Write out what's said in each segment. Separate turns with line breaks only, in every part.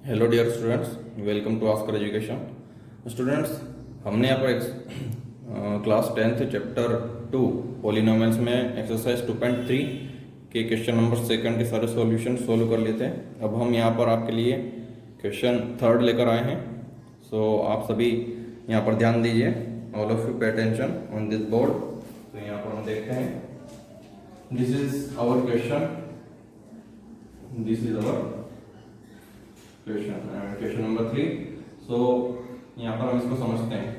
Hello dear students, welcome to Askar education. Students, हमने यहाँ पर क्लास 10th चैप्टर 2 पॉलिनोमियल्स में एक्सरसाइज 2.3 के क्वेश्चन नंबर सेकंड के सारे सॉल्यूशन सोल्व कर लिए थे। अब हम यहाँ पर आपके लिए क्वेश्चन थर्ड लेकर आए हैं। सो आप सभी यहाँ पर ध्यान दीजिए। All of you pay attention on this board. तो यहाँ पर हम देखते हैं, this is our question, this is our question number 3। सो यहाँ पर हम इसको समझते हैं।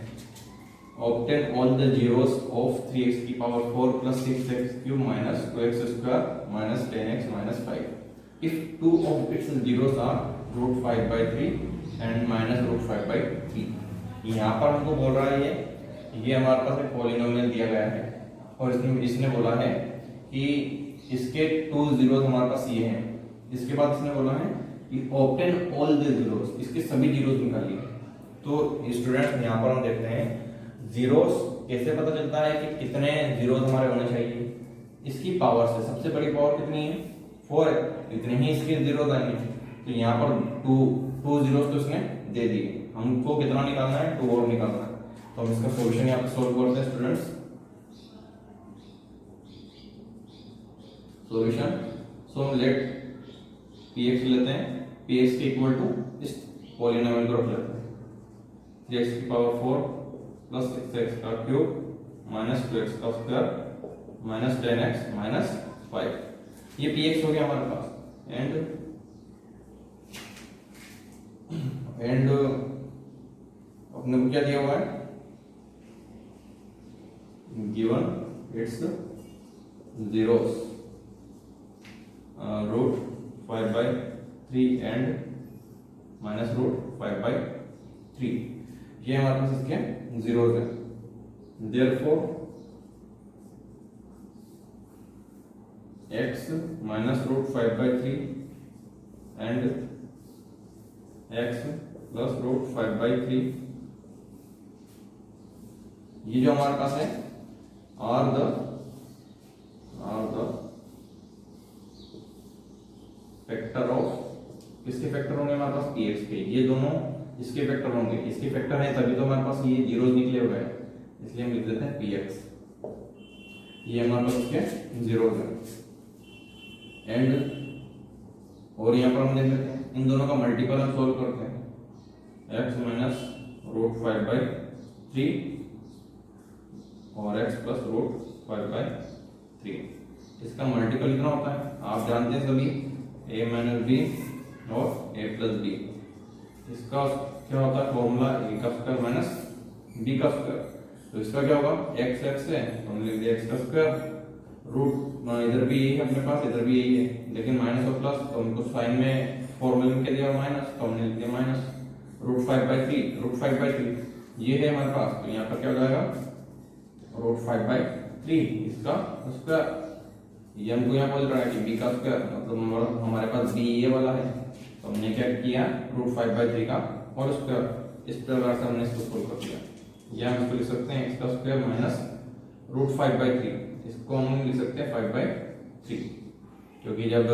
Obtain all the zeros of 3x की power 4 plus 6x cube minus 2x square minus 10x minus 5 if two of its zeros are root 5/3 and minus root 5/3। यहाँ पर हमको बोल रहा है ये हमारे पास एक पॉलिनोमियल दिया गया है और इसने बोला है कि इसके 2 जीरोस हमारे पास ये हैं। इसके बाद इसने बोला है ऑब्टेन ऑल द जीरोस, इसके सभी जीरोस निकालिए। तो स्टूडेंट यहाँ पर हम देखते हैं जीरोस कैसे पता चलता है कि कितने जीरोस हमारे होने चाहिए। इसकी पावर से सबसे बड़ी पावर कितनी है, 4 है, इतने ही इसके जीरोस आएंगे। तो यहाँ पर टू जीरोस तो इसने दे दिए, हमको कितना निकालना है, 2 और निकालना है। तो हम इसका सोल्यूशन यहाँ पर सोल्व करते हैं students. Solution, so let px लेते हैं, px के इक्वल टू इस पॉलिनोमियल को रख लेते हैं 3x की पावर 4 प्लस 6x का क्यूब माइनस 2x का स्क्वायर माइनस 10x माइनस 5। ये px हो गया हमारे पास। एंड अपने को क्या दिया हुआ है, given its zeros root 5/3 and minus root 5/3। ये हमारे पास इसके जीरोस है। Therefore x minus root 5/3 and x plus root 5/3, ये जो हमारे पास है आर द फैक्टर ऑफ, इसके फैक्टर होंगे हमारे पास px के, ये दोनों इसके फैक्टर होंगे। इसके फैक्टर हैं तभी तो हमारे पास ये जीरोस निकले हुए हैं, इसलिए हम लिख देते हैं px। ये हमारे पास इसके जीरोस हैं। एंड और यहाँ पर हम देख लेते हैं, इन दोनों का मल्टीपल हम सोल्व करते हैं, x माइनस रूट 5/3 और x प्लस रूट 5/3। इसका मल्टीपल कितना होता है आप जानते हैं सभी, a माइनस बी और a प्लस बी। इसका क्या होता है फॉर्मूला, a का स्क्वायर माइनस b का स्क्वायर। तो इसका क्या होगा, x है तो हमने लिख दिया x का स्क्वायर, रूट इधर भी यही है अपने पास, इधर भी यही है, लेकिन माइनस और प्लस तो हमको साइन में फॉर्मूले में क्या दिया माइनस, तो हमने लिख दिया माइनस रूट 5/3 ये है हमारे पास। तो यहाँ पर क्या हो जाएगा रूट 5/3 इसका स्क्वायर। ये हमको यहाँ बोल रहा है कि b का स्क्वायर, मतलब हमारे पास b ये वाला है, तो हमने क्या किया रूट 5/3 का और स्क्वायर। इस प्रकार से हमने इसको सोल्व कर दिया। या हम इसको लिख सकते हैं x का स्क्वायर माइनस रूट 5/3, इसको हम लिख सकते हैं 5/3, क्योंकि जब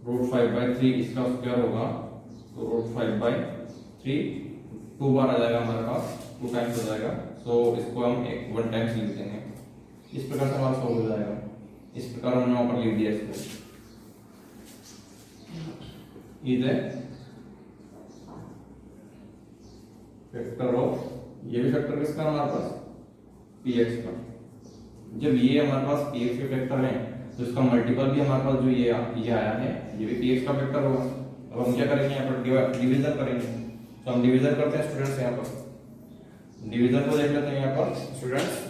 रूट 5/3 इसका स्क्वायर होगा तो रूट 5/3 2 बार आ जाएगा हमारे पास, 2 टाइम्स हो जाएगा। सो इसको हम 1 टाइम्स लिख देंगे। इस प्रकार से हमारा सोल्व हो जाएगा। इस प्रकार हमने वहां पर लिख दिया इसको। इधर फैक्टर ऑफ, ये भी फैक्टर किसका हमारे पास px का। जब ये हमारे पास px के फैक्टर हैं तो इसका मल्टीपल भी हमारे पास जो ये आया है ये भी px का फैक्टर होगा। अब हम क्या करेंगे, यहाँ पर डिवीजन करेंगे। तो हम डिवीजन करते हैं स्टूडेंट्स, यहाँ पर डिवीजन को देख लेते हैं। यहाँ पर स्टूडेंट्स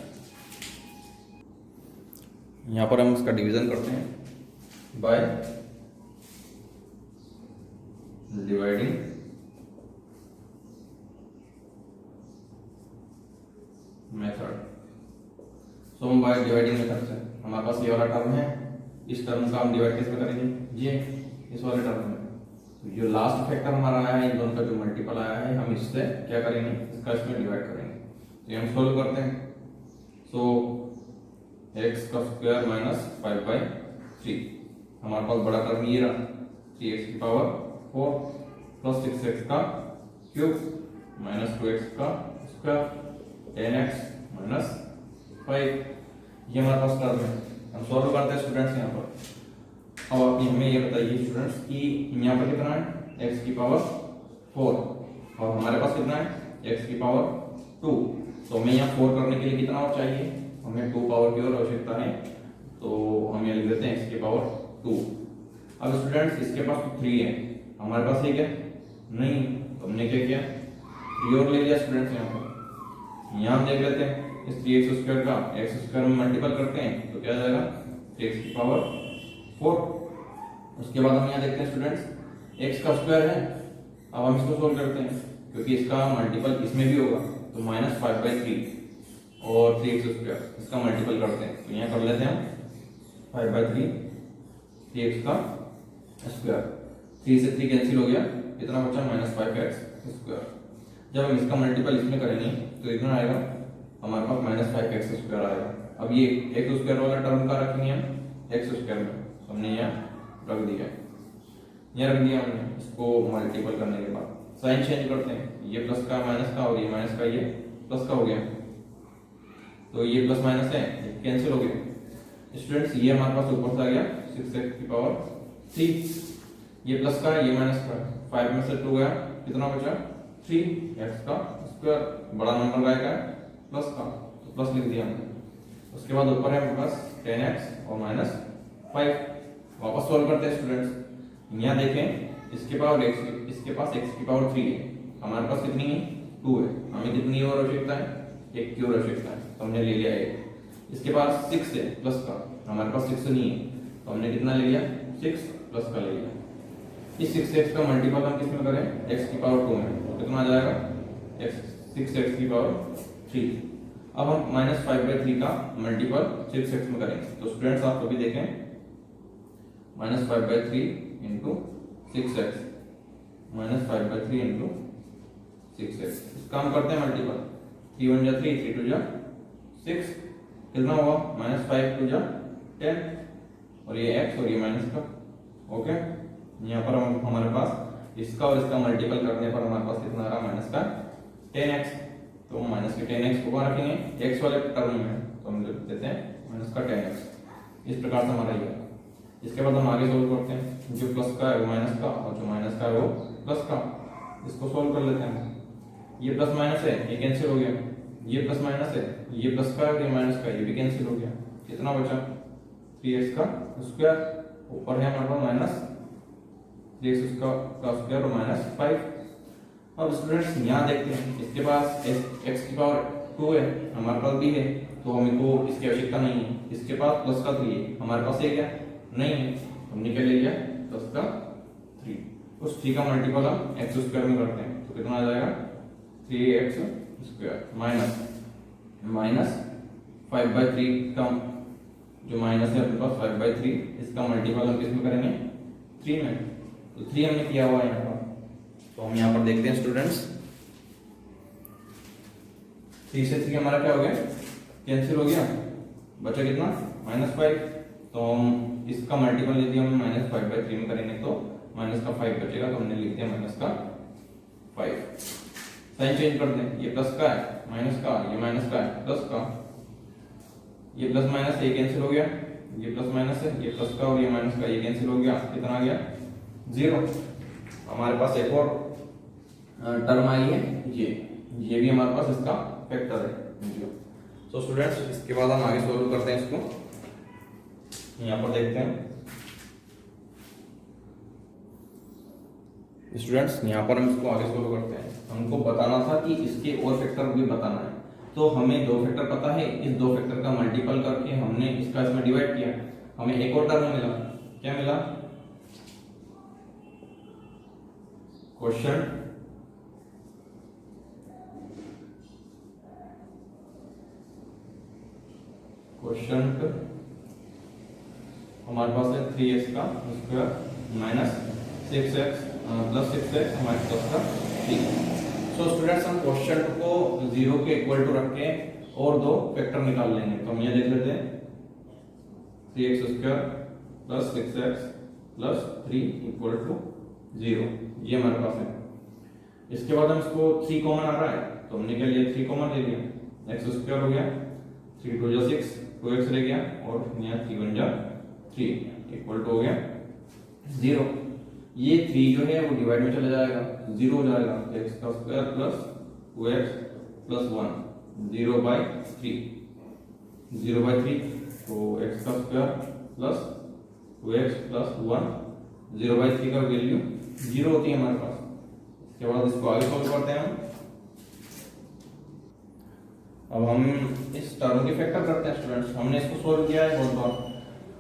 यहाँ पर हम इसका डिवीजन करते हैं बाय डिवाइडिंग मेथड। सो हम बाय डिवाइडिंग मेथड से, हमारे पास ये वाला टर्म है, इस टर्म का हम डिवाइड किस में करेंगे, ये इस वाले टर्म में। तो जो लास्ट फैक्टर हमारा आया है, इन दोनों का जो मल्टीपल आया है, हम इससे क्या करेंगे, इसका इसमें डिवाइड करेंगे। तो ये हम सोल्व करते हैं। सो x का स्क्वायर माइनस 5/3, हमारे पास बड़ा टर्म ये रहा 3x की पावर 4 प्लस 6x का क्यूब माइनस 2x का स्क्वायर 10x माइनस 5। ये हमारे पास टर्म है, हम सॉल्व करते हैं स्टूडेंट्स यहाँ पर। अब आप हमें ये बताइए स्टूडेंट्स कि यहाँ पर कितना है, x की पावर 4 और हमारे पास कितना है x की पावर 2। तो हमें यहाँ 4 करने के लिए कितना और चाहिए, हमें 2 पावर की और आवश्यकता है, तो हम ये लिख देते हैं x की पावर 2। अब स्टूडेंट्स इसके पास तो 3 है, हमारे पास है क्या, नहीं, तो हमने क्या किया 3 और ले लिया स्टूडेंट्स। यहाँ पर यहाँ हम देख लेते हैं इस 3x स्क्वायर का x स्क्वायर में मल्टीपल करते हैं तो क्या आ जाएगा 3x की पावर 4। उसके बाद हम यहाँ देखते हैं स्टूडेंट्स x का स्क्वायर है, अब हम इसको सोल्व करते हैं क्योंकि इसका मल्टीपल इसमें भी होगा, तो माइनस 5/3 और 3x स्क्वायर इसका मल्टीपल करते हैं, तो यहाँ कर लेते हैं हम 5/3 3x का स्क्वायर, 3 से 3 कैंसिल हो गया, कितना बचा माइनस 5x स्क्वायर। जब हम इसका मल्टीपल इसमें करेंगे तो इतना आएगा हमारे पास माइनस 5x स्क्वायर आएगा। अब ये x स्क्वायर वाला टर्म का रखेंगे हम x स्क्वायर में, हमने यहाँ रख दिया, यहाँ रख दिया हमने, इसको मल्टीपल करने के बाद साइन चेंज करते हैं, ये प्लस का माइनस का और ये माइनस का ये प्लस का हो गया, तो ये प्लस माइनस है कैंसिल हो गया स्टूडेंट्स। ये हमारे पास ऊपर से आ गया 6x की पावर 3, ये प्लस का ये माइनस का, 5 में से 2 गया, कितना बचा 3x का स्क्वायर, बड़ा नंबर आएगा प्लस का, तो प्लस लिख दिया हमने। उसके बाद ऊपर है हमारे पास 10x और माइनस 5। वापस सॉल्व करते हैं स्टूडेंट्स, यहाँ देखें इसके पावर x, इसके पास x की पावर 3 है, हमारे पास कितनी है 2 है, हमें कितनी और आवश्यकता है, 1 की और आवश्यकता है, तो हमने ले लिया 1। इसके पास 6 है प्लस का, हमारे पास 6 नहीं है, तो हमने कितना ले लिया 6 प्लस का ले लिया। इस 6x का मल्टीपल हम किस में करें, x की पावर 2 में, तो कितना आ जाएगा 6x की पावर 3। अब हम माइनस 5/3 का मल्टीपल 6x में करेंगे, तो स्टूडेंट्स आप कभी देखें minus 5/3 into 6x, minus 5/3 into 6x, इसका हम करते हैं मल्टीपल, 3 1 जा 3, 3 2 जा 6, कितना हुआ माइनस 5 2 जा 10 और ये x और ये माइनस का, ओके। यहाँ पर हम हमारे पास इसका और इसका मल्टीपल करने पर हमारे पास कितना आ रहा माइनस का 10x, तो माइनस के 10x को कहाँ रखेंगे x वाले टर्म में, तो हम लिख देते हैं माइनस का 10x। इस प्रकार से हमारा ये, इसके बाद हम आगे सोल्व करते हैं, जो प्लस का है वो माइनस का और जो माइनस का है वो प्लस का, इसको सोल्व कर लेते हैं। ये प्लस माइनस है ये कैंसिल हो गया, ये प्लस माइनस है ये प्लस का है ये माइनस का, ये भी कैंसिल हो गया, कितना बचा 3x का स्क्वायर, ऊपर है हमारे पास माइनस 3x का स्क्वायर और माइनस 5। अब स्टूडेंट्स यहाँ देखते हैं इसके पास x की पावर 2 है, हमारे पास भी है, तो हमको इसकी आवश्यकता नहीं है। इसके पास प्लस का 3 है, हमारे पास है क्या, नहीं है, हमने क्या ले लिया प्लस का 3। उस 3 का मल्टीपल हम x स्क्वायर में करते हैं, तो कितना आ जाएगा 3x स्क्वायर माइनस 5/3 का जो माइनस है अपने पास 5/3, इसका मल्टीपल हम किस में करेंगे 3 में, तो 3 हमने किया हुआ है यहाँ पर, तो हम यहाँ पर देखते हैं स्टूडेंट्स 3 से 3 हमारा क्या हो गया कैंसिल हो गया, बचा कितना माइनस 5, तो हम इसका मल्टीपल यदि हम माइनस 5/3 में करेंगे तो माइनस का 5 बचेगा, तो हमने लिख दिया माइनस का 5। साइन चेंज करते हैं, ये प्लस का है माइनस का, ये माइनस का है प्लस का, ये प्लस माइनस ये कैंसिल हो गया, ये प्लस माइनस है ये प्लस का और ये माइनस का ये कैंसिल हो गया, कितना आ गया 0। हमारे पास एक और टर्म आई है ये भी हमारे पास इसका फैक्टर है 0। तो स्टूडेंट्स इसके बाद हम आगे सॉल्व करते हैं, इसको यहाँ पर देखते हैं स्टूडेंट्स, यहाँ पर हम इसको आगे सोल्व करते हैं। हमको बताना था कि इसके और फैक्टर भी बताना है, तो हमें 2 फैक्टर पता है, इस 2 फैक्टर का मल्टीपल करके हमने इसका इसमें डिवाइड किया, हमें एक और टर्म मिला, क्या मिला क्वेश्चन हमारे पास है 3x का square minus 6x plus 6x हमारे पास का 3। सो स्टूडेंट्स हम क्वेश्चन को 0 के इक्वल टू रख के और 2 फैक्टर निकाल लेंगे, तो हम ये देख लेते हैं 3x square plus 6x plus 3 equal to 0, ये हमारे पास है। इसके बाद हम इसको 3 कॉमन आ रहा है तो हमने क्या लिया, 3 कॉमन ले लिया, एक्स स्क्वायर हो गया, 3 2 जा 6, 2x रह गया और यहाँ 3 1 जा 3 इक्वल टू हो गया 0। ये 3 जो है वो डिवाइड में चला जाएगा, 0 हो जाएगा, एक्स का स्क्वायर प्लस 2x प्लस 1 0/3, 0/3 तो एक्स का स्क्वायर प्लस 2x प्लस 1 0/3 का वैल्यू 0 होती है हमारे पास। इसके बाद इसको आगे सॉल्व करते हैं हम। अब हम इस टर्म के फैक्टर करते हैं स्टूडेंट्स। हमने इसको सॉल्व किया है बहुत बार,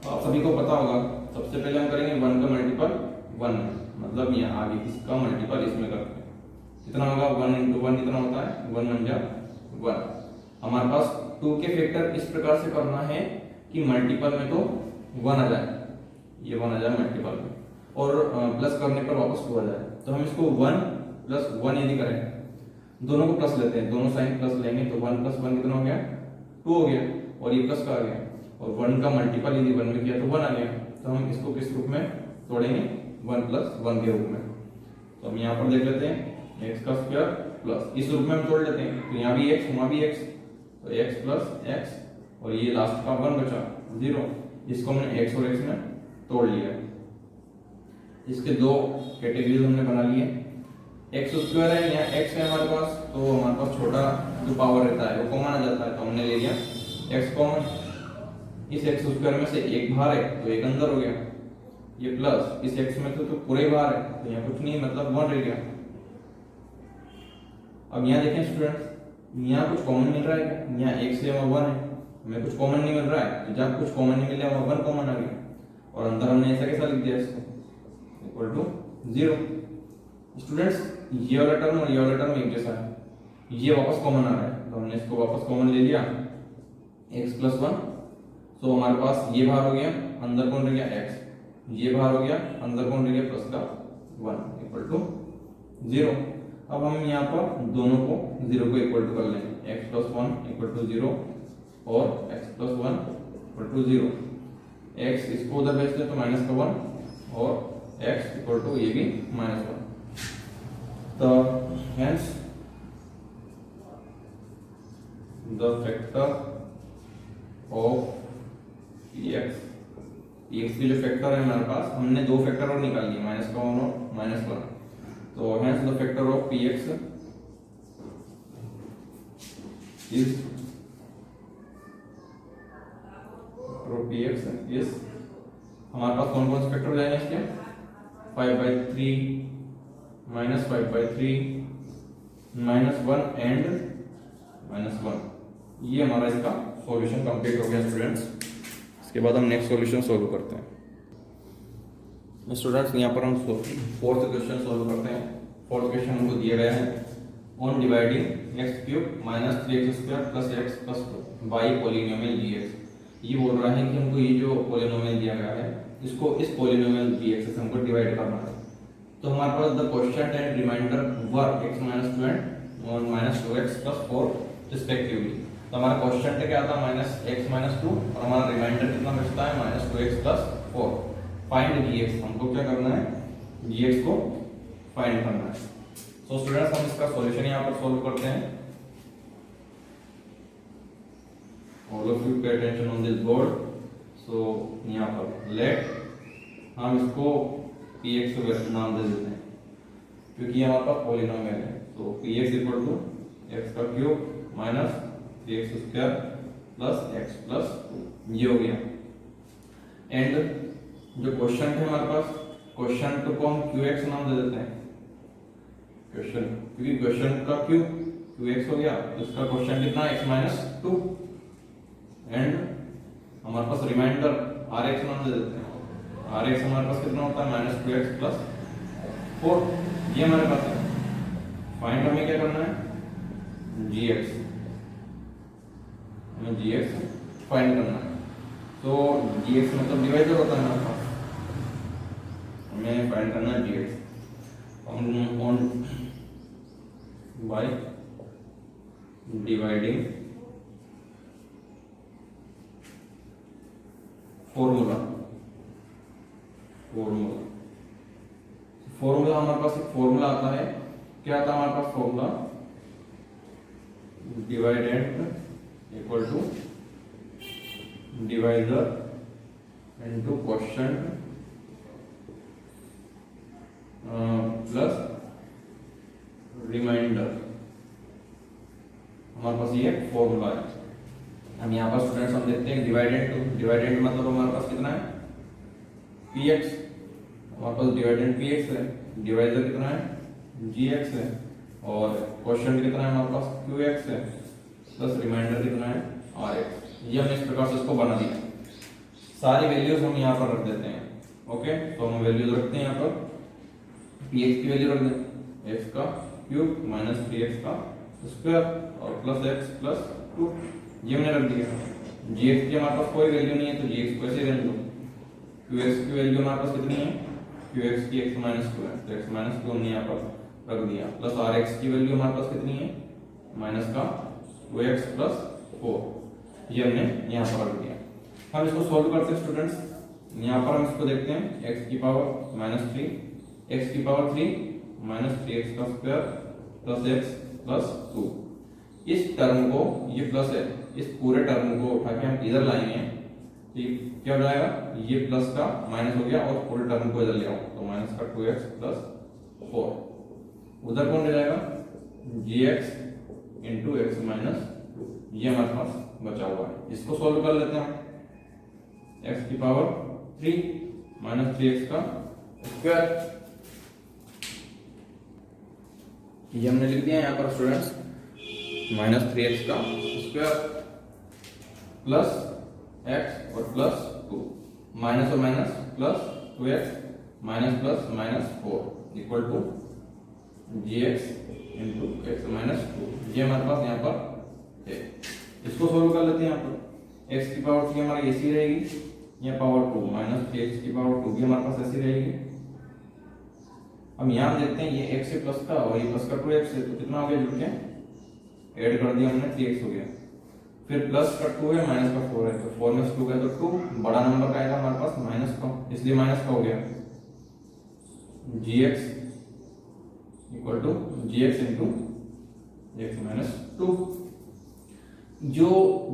आप सभी को पता होगा। सबसे पहले हम करेंगे 1 का मल्टीपल 1 में, मतलब यहाँ आगे इसका मल्टीपल इसमें करते हैं। कितना होगा 1 × 1 कितना होता है 1 1 जा 1। हमारे पास 2 के फैक्टर इस प्रकार से करना है कि मल्टीपल में तो 1 आ जाए, ये 1 आ जाए मल्टीपल में, और प्लस करने पर वापस 2 आ जाए। तो हम इसको 1 + 1 यदि करें, दोनों को प्लस लेते हैं, दोनों साइन प्लस लेंगे तो 1 + 1 कितना हो गया 2 हो गया, और ये प्लस का आ गया, और 1 का मल्टीपल यदि 1 में किया तो 1 आ गया। तो हम इसको किस रूप में तोड़ेंगे 1 + 1 के रूप में। तो हम यहाँ पर देख लेते हैं x का स्क्वायर प्लस, इस रूप में हम तोड़ लेते हैं, तो यहाँ भी x वहाँ भी x, तो x + x और ये लास्ट का 1 बचा 0, इसको हमने x और x में तोड़ लिया। इसके दो कैटेगरीज हमने बना लिए, एक्स स्क्वायर है, यहाँ x है हमारे पास, तो हमारे पास छोटा जो पावर रहता है वो कॉमन आ जाता है, तो हमने ले लिया x कॉमन। इस x स्क्वायर में से एक बाहर है तो एक अंदर हो गया, ये प्लस इस x में तो पूरे बाहर है तो यहाँ कुछ नहीं, मतलब 1 रह गया। अब यहाँ देखें स्टूडेंट्स, यहाँ कुछ कॉमन मिल रहा है क्या, यहाँ x है वहाँ 1 है, हमें कुछ कॉमन नहीं मिल रहा है, तो जब कुछ कॉमन नहीं मिला वहाँ 1 कॉमन आ गया, और अंदर हमने ऐसा कैसा लिख दिया इसको इक्वल टू 0। स्टूडेंट्स ये वाला टर्म और ये वाला टर्म एक जैसा है, ये वापस कॉमन आ रहा है, तो हमने इसको वापस कॉमन ले लिया x + 1। तो हमारे पास ये बाहर हो गया, अंदर कौन रह गया x, ये बाहर हो गया, अंदर कौन रह गया प्लस का 1 इक्वल टू 0। अब हम यहाँ पर दोनों को 0 को इक्वल टू कर लेंगे, x + 1 इक्वल टू 0 और x + 1 इक्वल टू 0। x इसको उधर भेजते हैं तो -1 और x इक्वल टू ये भी -1। तो hence the factor of px की जो फैक्टर है हमारे पास, हमने दो फैक्टर और निकाल लिए, -1 और -1। तो hence the factor of px is हमारे पास कौन कौन से फैक्टर जाएंगे इसके, 5/3 -5/3 -1 एंड -1। ये हमारा इसका सॉल्यूशन कंप्लीट हो गया स्टूडेंट्स। इसके बाद हम नेक्स्ट सॉल्यूशन सॉल्व करते हैं। स्टूडेंट्स यहाँ पर हम फोर्थ क्वेश्चन सॉल्व करते हैं। फोर्थ क्वेश्चन हमको दिया गया है, on dividing x³ - 3x² + x + 2 by polynomial gx। ये बोल रहा है कि हमको ये जो पॉलिनोमियल दिया गया है इसको इस पॉलिनोमियल gx से हमको डिवाइड करना है। तो हमारे पास the quotient and remainder were x - 2 and -2x + 4 respectively. तो हमारा क्वोशिएंट क्या था -x - 2 और हमारा रिमाइंडर कितना बचता है -2x + 4। फाइंड gx, हमको क्या करना है gx को फाइंड करना है। तो स्टूडेंट्स हम इसका सॉल्यूशन यहाँ पर सॉल्व करते हैं। All of you pay attention on this board. So यहाँ पर लेट हम इसको px को नाम दे देते हैं क्योंकि हमारे पास पॉलिनोमियल है। तो px equal to x³ minus 3x² plus x plus 2 ये हो गया। एंड जो क्वेश्चन है हमारे पास, क्वेश्चन को हम qx नाम दे देते हैं क्वेश्चन, क्योंकि क्वेश्चन का qx हो गया तो इसका क्वेश्चन कितना x - 2 एंड हमारे पास रिमाइंडर rx नाम दे देते हैं। rx हमारे पास कितना होता है -2x + 4 ये हमारे पास है। फाइंड हमें क्या करना है gx, हमें gx फाइंड करना है। तो gx मतलब डिवाइडर होता है हमारे पास, हमें फाइंड करना है gx on by dividing formula हमारे पास एक फॉर्मूला आता है क्या था हमारे पास formula, dividend equal to divisor into quotient plus remainder. हमारे पास ये फॉर्मूला है। हम यहाँ पर स्टूडेंट्स हम देखते हैं डिवाइडेंट टू, डिवाइडेंट मतलब हमारे पास कितना है px, हमारे पास डिवाइडेंट px है, डिवाइजर कितना है gx है, और क्वोशिएंट कितना है हमारे पास qx है, प्लस रिमाइंडर कितना है rx। ये हमने इस प्रकार से इसको बना दिया। सारी वैल्यूज हम यहाँ पर रख देते हैं। ओके, तो हम वैल्यूज रखते हैं यहाँ पर, px की वैल्यू रख दें x का क्यूब माइनस 3x का स्क्वायर और प्लस x प्लस 2, ये हमने रख दिया। gx की हमारे पास कोई वैल्यू नहीं है तो gx को ऐसे रहने दो। qx की वैल्यू हमारे पास कितनी है, qx की x माइनस 2 है तो x माइनस 2 हमने यहाँ पर रख दिया, प्लस rx की वैल्यू हमारे पास कितनी है माइनस का 2x प्लस 4, ये हमने यहाँ पर रख दिया। हम इसको सॉल्व करते हैं स्टूडेंट्स। यहाँ पर हम इसको देखते हैं x की पावर माइनस 3, x की पावर 3 माइनस 3x का स्क्वायर प्लस x प्लस 2। इस टर्म को, ये प्लस है, इस पूरे टर्म को उठा के हम इधर लाएंगे, ठीक क्या हो जाएगा, ये प्लस का माइनस हो गया और पूरे टर्म को इधर ले आओ तो माइनस का 2x प्लस 4, उधर कौन ले जाएगा gx इंटू एक्स माइनस 2, ये हमारे पास बचा हुआ है। इसको सॉल्व कर लेते हैं हम, x की पावर 3 माइनस 3x का स्क्वायर, ये हमने लिख दिया यहाँ पर स्टूडेंट्स, माइनस 3x का स्क्वायर प्लस x और प्लस 2, माइनस और minus plus 2x minus plus minus 4 equal to gx into X minus 2, ये हमारे पास यहाँ पर है। इसको सोल्व कर लेते हैं। यहाँ पर x की पावर 3 हमारी ऐसी रहेगी, यहाँ पावर 2 माइनस 3x की पावर 2 भी हमारे पास ऐसी रहेगी। हम यहाँ देखते हैं ये x से प्लस का और ये प्लस का 2x है तो कितना हो गया जुड़ के, ऐड कर दिया हमने 3x हो गया, फिर प्लस का 2 है माइनस का 4 है तो 4 में 2 गया तो 2 बड़ा नंबर का आएगा हमारे पास माइनस का, इसलिए माइनस का हो गया gx equal to gx into X minus 2। जो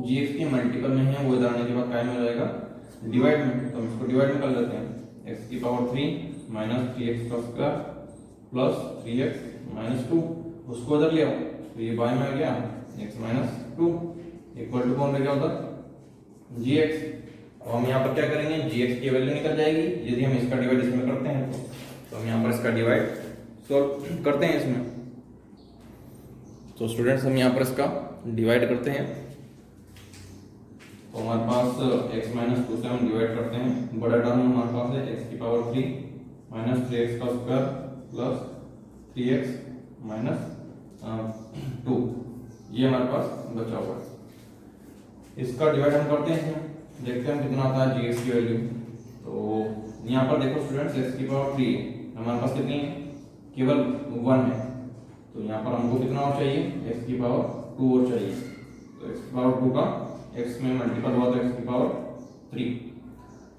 gx के मल्टीपल में है वो इधर आने के बाद क्या में हो जाएगा डिवाइड में, तो हम इसको डिवाइड में कर लेते हैं। x की पावर 3 माइनस 3x का स्क्वायर प्लस 3x माइनस 2, उसको इधर ले आओ तो ये बाय में आ गया x माइनस 2 इक्वल टू कौन रह गया उधर gx। अब हम यहाँ पर क्या करेंगे, gx की वैल्यू निकल जाएगी यदि हम इसका डिवाइड इसमें करते हैं तो हम यहाँ पर इसका डिवाइड सॉल्व करते हैं इसमें। तो स्टूडेंट्स हम यहाँ पर इसका डिवाइड करते हैं तो हमारे पास x माइनस 2 से हम डिवाइड करते हैं, बड़ा टर्म हमारे पास है x की पावर 3 माइनस 3x का स्क्वायर प्लस 3x माइनस 2, ये हमारे पास बचा हुआ है। इसका डिवाइड हम करते हैं इसमें, देखते हैं कितना आता है gx की वैल्यू। तो यहाँ पर देखो स्टूडेंट्स x की पावर 3 हमारे पास कितनी है, केवल 1 है तो यहाँ पर हमको कितना और चाहिए, x की पावर 2 और चाहिए, तो x की पावर 2 का x में मल्टीपल हुआ तो x की पावर 3।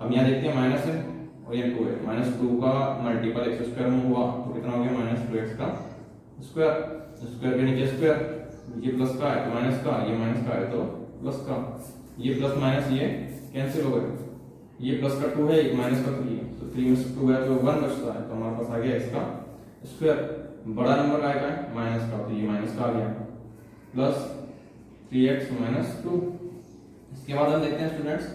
हम यहाँ देखते हैं माइनस है और ये 2 है, माइनस 2 का मल्टीपल x स्क्वायर में हुआ तो कितना हो गया माइनस 2x का स्क्वायर, स्क्वायर के नीचे स्क्वायर, ये प्लस का है तो माइनस का, ये माइनस का है तो प्लस का, ये प्लस माइनस ये कैंसिल हो गए, ये प्लस का 2 है एक माइनस का 3 है तो 3 में से 2 गया तो 1 बचता है तो हमारे पास आ गया x का स्क्वायर, बड़ा नंबर का आएगा माइनस का तो ये माइनस का आ गया प्लस 3x माइनस 2। इसके बाद हम देखते हैं स्टूडेंट्स,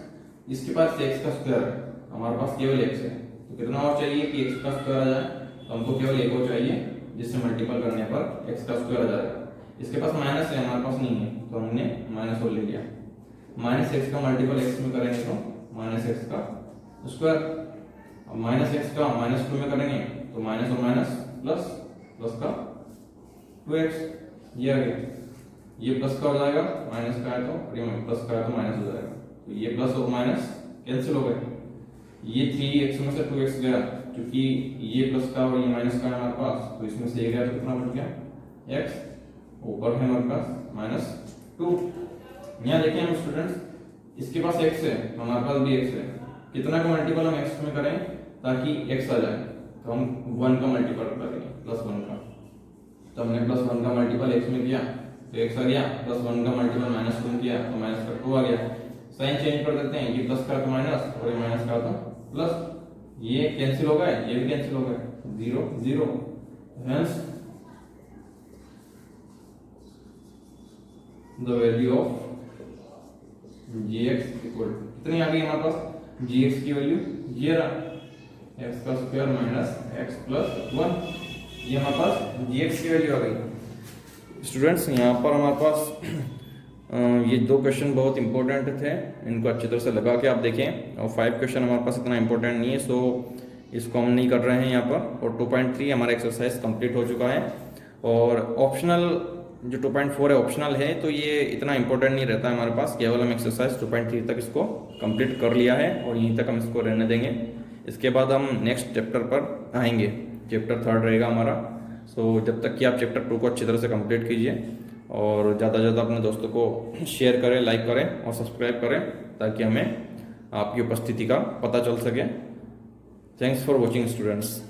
इसके पास x का स्क्वायर है, हमारे पास केवल x है तो कितना और चाहिए कि x का स्क्वायर आ जाए, तो हमको केवल एक और चाहिए जिससे मल्टीपल करने पर x का स्क्वायर आ जाएगा। इसके पास माइनस है हमारे पास नहीं है तो हमने माइनस और ले लिया, माइनस x का मल्टीपल x में करेंगे तो माइनस x का स्क्वायर, अब माइनस x का माइनस 2 में करेंगे तो माइनस और माइनस प्लस, प्लस का 2x, ये आ गया, ये प्लस का हो जाएगा माइनस का है तो प्लस का है तो माइनस हो जाएगा, तो ये प्लस और माइनस कैंसिल हो गए, ये 3x में से 2x गया क्योंकि ये प्लस का और ये माइनस का है हमारे पास तो इसमें से ये गया तो कितना बच गया x, ऊपर है हमारे पास माइनस 2। यहाँ देखिए हम स्टूडेंट्स, इसके पास x है हमारे पास भी x है, कितना का मल्टीपल हम x में करें ताकि x आ जाए तो हम 1 का मल्टीपल करेंगे प्लस 1 का, तो हमने प्लस 1 का मल्टीपल x में किया तो x आ गया, प्लस 1 का मल्टीपल माइनस 1 किया तो माइनस का 2 आ गया। साइन चेंज कर देते हैं, ये प्लस का तो माइनस और ये माइनस का तो प्लस, ये कैंसिल हो गए, ये भी कैंसिल हो गए, 0 0, hence the value of gx equal कितनी आ गई हमारे पास, gx की वैल्यू ये रहा x का स्क्वायर माइनस x प्लस 1, ये हमारे पास gx की वैल्यू आ गई। स्टूडेंट्स यहाँ पर हमारे पास ये 2 क्वेश्चन बहुत इंपॉर्टेंट थे, इनको अच्छी तरह से लगा के आप देखें, और 5 क्वेश्चन हमारे पास इतना इंपॉर्टेंट नहीं है, सो इसको हम नहीं कर रहे हैं यहाँ पर। और 2.3 हमारा एक्सरसाइज कंप्लीट हो चुका है, और ऑप्शनल जो 2.4 है ऑप्शनल है, तो ये इतना इंपॉर्टेंट नहीं रहता है हमारे पास, केवल हम एक्सरसाइज 2.3 तक इसको कंप्लीट कर लिया है और यहीं तक हम इसको रहने देंगे। इसके बाद हम नेक्स्ट चैप्टर पर आएंगे, चैप्टर 3 रहेगा हमारा। सो जब तक कि आप चैप्टर 2 को अच्छी तरह से कंप्लीट कीजिए, और ज़्यादा से ज़्यादा अपने दोस्तों को शेयर करें, लाइक करें और सब्सक्राइब करें, ताकि हमें आपकी उपस्थिति का पता चल सके। Thanks for watching students.